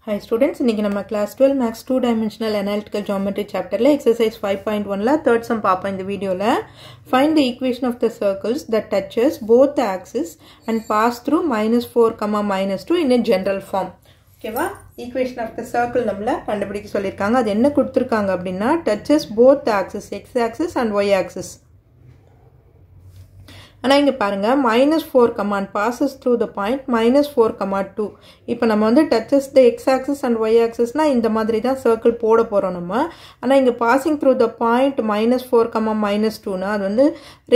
Hi students, இன்னைக்கு நம்ம class 12 max 2 dimensional analytical geometry chapterல exercise 5.1ல third sum பாப்போம் இந்த வீடியோல. Find the equation of the circles that touches both the axes and pass through -4, -2 in a general form. ஓகேவா? equation of the circle நம்மள கண்டுபிடிக்க சொல்லிருக்காங்க. அது என்ன கொடுத்திருக்காங்க அப்படினா touches both the axes, x axis and y axis. ஆனா இங்க பாருங்க -4 command passes through the point -4, 2. இப்போ நம்ம வந்து touches the x axis and y axis னா இந்த மாதிரி தான் circle போட போறோம் நம்ம. ஆனா இங்க passing through the point -4, -2 னா அது வந்து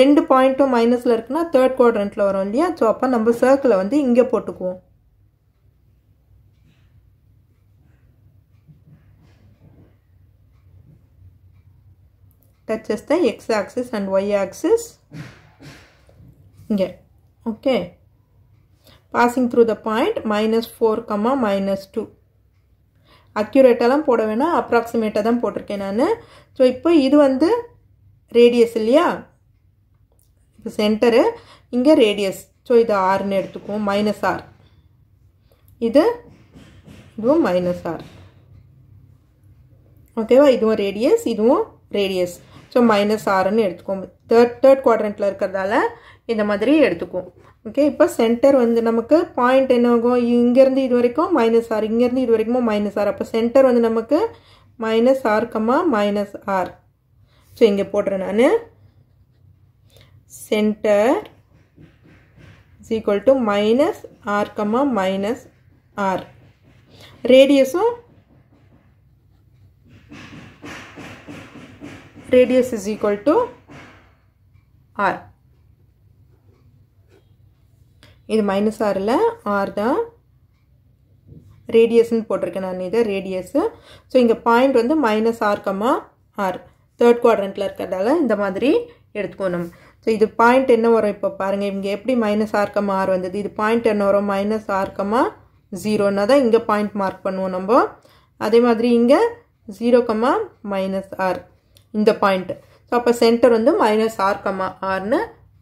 ரெண்டு பாயிண்ட்டும் மைனஸ்ல இருக்குனா third quadrantல வரும் இல்லையா? சோ அப்ப நம்ம circle வந்து இங்க போட்டுக்குவோம். Touches the x axis and y axis. Yeah. Okay. Passing through the point -4, -2. Accurate எல்லாம் போட வேணாம், approximate தான் போட்டிருக்கேன் நானு. So இப்போ இது வந்து radius இல்லையா? இப்போ center இங்க radius. So இது r ன்னு எடுத்துக்குவோம், -r. இதுவும் -r. ஓகேவா? இதுவும் radius, இதுவும் radius. So -r ன்னு எடுத்துக்குவோம். third quadrantல இருக்கிறதால இந்த மாதிரி எடுத்துக்குவோம். ஓகே, இப்போ சென்டர் வந்து நமக்கு பாயிண்ட் என்ன ஆகும்? இங்க இருந்து இது வரைக்கும் -r, இங்க இருந்து இது வரைக்கும் -r. அப்ப சென்டர் வந்து நமக்கு -r, -r. சோ இங்க போடுறேன் நானு. Centre is equal to -r, -r. ரேடியஸும் radius is equal to r. இது -r இல்ல, r தான். radius ன்னு போட்டிருக்கேன் நான், இது radius. சோ இங்க பாயிண்ட் வந்து -r, r. third quadrantல இருக்கிறதால இந்த மாதிரி எடுத்துக்குவோம் நம்ம. சோ இது பாயிண்ட் என்ன வரும் இப்போ பாருங்க, இங்க எப்படி -r, r வந்தது. இது பாயிண்ட் என்ன வரும்? -r, 0 னா தான் இங்க பாயிண்ட் மார்க் பண்ணுவோம் நம்ம. அதே மாதிரி இங்க 0, -r இந்த பாயிண்ட். சோ அப்ப சென்டர் வந்து -r, r ன்னு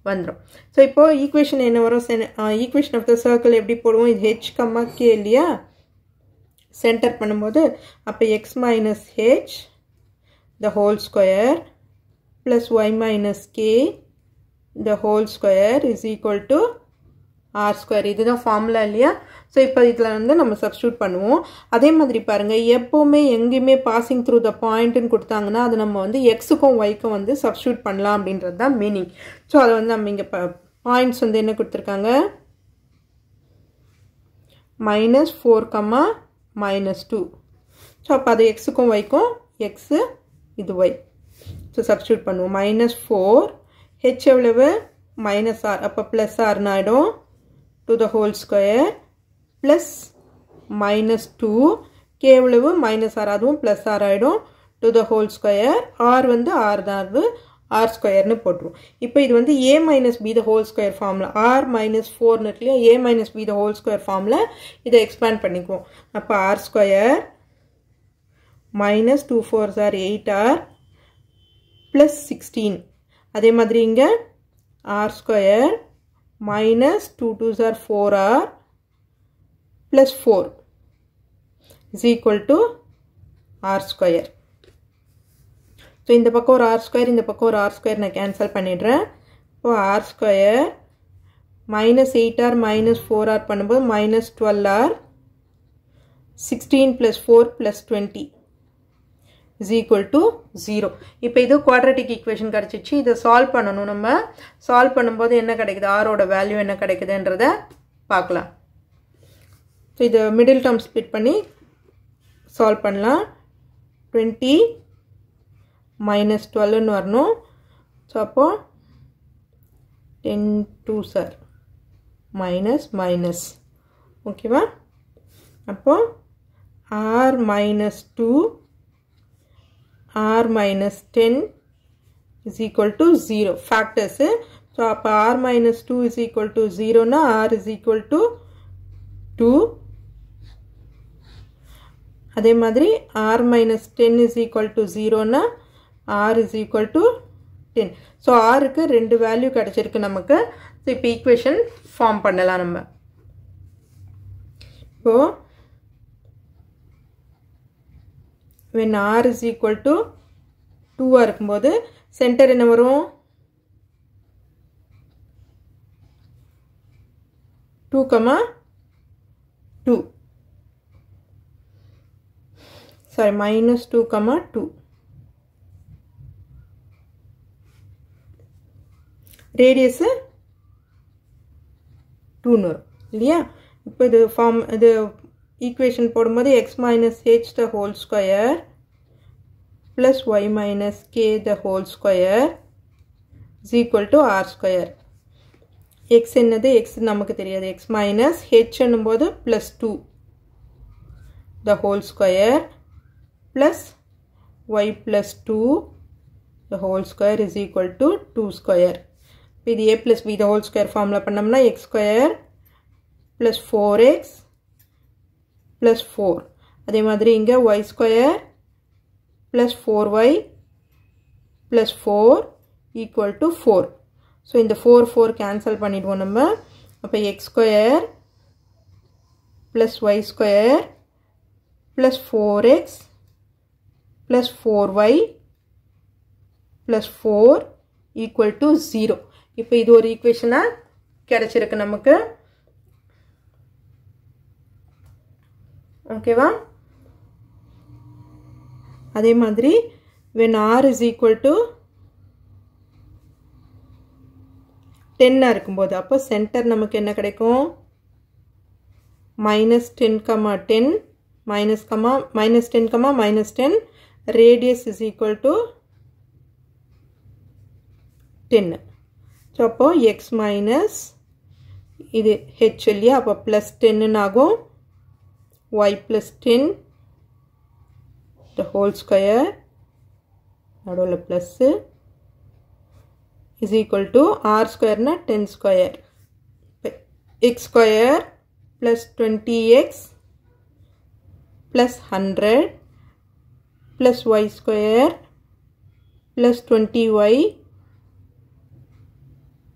வந்துரும். சோ இப்போ ஈக்குவேஷன் என்ன வரும்? ஈக்குவேஷன் ஆஃப் தி சர்க்கிள் எப்படி போடுவோம்? இது h, k இல்லையா? சென்டர் பண்ணும்போது அப்ப x h the whole square plus y k the whole square is equal to r square. இதுதான் ஃபார்முலா இல்லையா? சோ இப்போ இதுல வந்து நம்ம சப்ஸ்டிட்யூட் பண்ணுவோம். அதே மாதிரி பாருங்க, எப்பவுமே எங்கயுமே பாசிங் த்ரூ த பாயிண்ட்னு கொடுத்தாங்கன்னா அது நம்ம வந்து x-க்கும் y-க்கும் வந்து சப்ஸ்டிட்யூட் பண்ணலாம் அப்படின்றது தான் மீனிங். சோ அது வந்து நம்ம இங்க பாயிண்ட்ஸ் வந்து என்ன கொடுத்திருக்காங்க? -4, -2. சோ அப்ப அது x-க்கும் y-க்கும், x இது y. சோ சப்ஸ்டிட்யூட் பண்ணுவோம். -4 h எவ்வளவு? -r. அப்ப +r ன்னு ஆயிடும். to the whole square plus -2 k எவ்வளவு? -r, அதுவும் +r ஆயிடும். to the whole square r வந்து r தான், அது r square ன்னு போட்டுரும். இப்போ இது வந்து a - b the whole square formula, r - 4 ன்னு இருக்குல்லையா? a - b the whole square formula இதை எக்ஸ்பேண்ட் பண்ணிக்குவோம். அப்ப r square -2 4s are 8r plus 16. அதே மாதிரி இங்க r square -2 2s are 4r plus 4 is equal to r square. So இந்த பக்கம் ஒரு r square, இந்த பக்கம் ஒரு r square நான் கேன்சல் பண்ணிடுறேன். இப்போ r square -8r -4r பண்ணும்போது -12r, 16 plus 4 plus 20 is equal to 0. இப்போ இது குவாட்ரட்டிக் ஈக்குவேஷன் கிடைச்சிச்சு. இதை சால்வ் பண்ணணும். நம்ம சால்வ் பண்ணும்போது என்ன கிடைக்குது? r ஓட வேல்யூ என்ன கிடைக்குதுன்றத பார்க்கலாம். ஸோ இது மிடில் டேர்ம் ஸ்ப்ளிட் பண்ணி சால்வ் பண்ணலாம். 20 -12ன்னு வரணும். ஸோ அப்போ 10 2s are -, ஓகேவா? அப்போ r -2 r -10 is equal to 0. Factors. So அப்ப r -2 is equal to 0 னா r is equal to 2. அதே மாதிரி r -10 is equal to 0 னா r is equal to 10. So r க்கு ரெண்டு வேல்யூ கிடைச்சிருக்கு நமக்கு. So இப்போ ஈக்குவேஷன் ஃபார்ம் பண்ணலாம் நம்ம. இப்போ when r is equal to 2 இருக்கும்போது சென்டர் என்ன வரும் 2, sorry minus 2, 2 ரேடியஸ் 2 வரும் இல்லையா இப்போ இது ஃபார்ம் இது ஈக்குவேஷன் போடும்போது x minus h the whole square plus y minus k the whole square is equal to r square. x என்னது x நமக்கு தெரியாது x minus h என்னும்போது plus 2 the whole square plus y plus 2 the whole square is equal to 2 square. இது a plus b the whole square formula பண்ணோம்னா x square plus 4x plus 4 அதே மாதிரி இங்க y square plus 4y plus 4 equal to 4. So இந்த 4 cancel பண்ணிடுவோம் நம்ம அப்ப x square plus y square plus 4x plus 4y plus 4 equal to 0. இப்போ இது ஒரு ஈக்குவேஷனா கிடைச்சிருக்கு நமக்கு ஓகேவா அதே மாதிரி when r is equal to 10 இருக்கும்போது அப்போ சென்டர் நமக்கு என்ன கிடைக்கும் minus 10, 10 minus 10, minus 10 radius is equal to 10. So அப்போ x minus இது h இல்லையா அப்போ plus 10 ஆகும் y plus 10 the whole square நடுவுல plus is equal to r square na 10 square x square plus 20x plus 100 plus y square plus 20y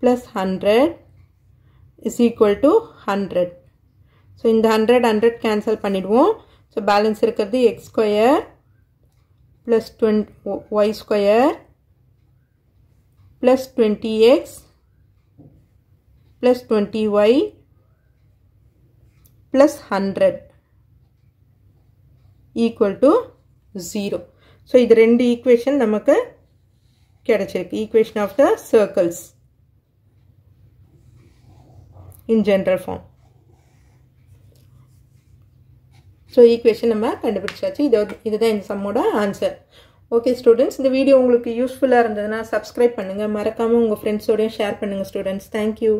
plus 100 is equal to 100. So இந்த 100 cancel பண்ணிடுவோம் so balance இருக்கிறது x square plus 20 y square plus 20x plus 20y plus 100 equal to 0. So இது ரெண்டு equation நமக்கு கிடைச்சிருக்கு equation of the circles in general form. So equation நம்ம கண்டுபிடிச்சாச்சு இதுதான் இந்த சம்மோட ஆன்சர் ஓகே ஸ்டூடெண்ட்ஸ் இந்த வீடியோ உங்களுக்கு யூஸ்ஃபுல்லாக இருந்ததுன்னா சப்ஸ்கிரைப் பண்ணுங்கள் மறக்காமல் உங்கள் ஃப்ரெண்ட்ஸோடையும் ஷேர் பண்ணுங்கள் ஸ்டூடெண்ட்ஸ் தேங்க்யூ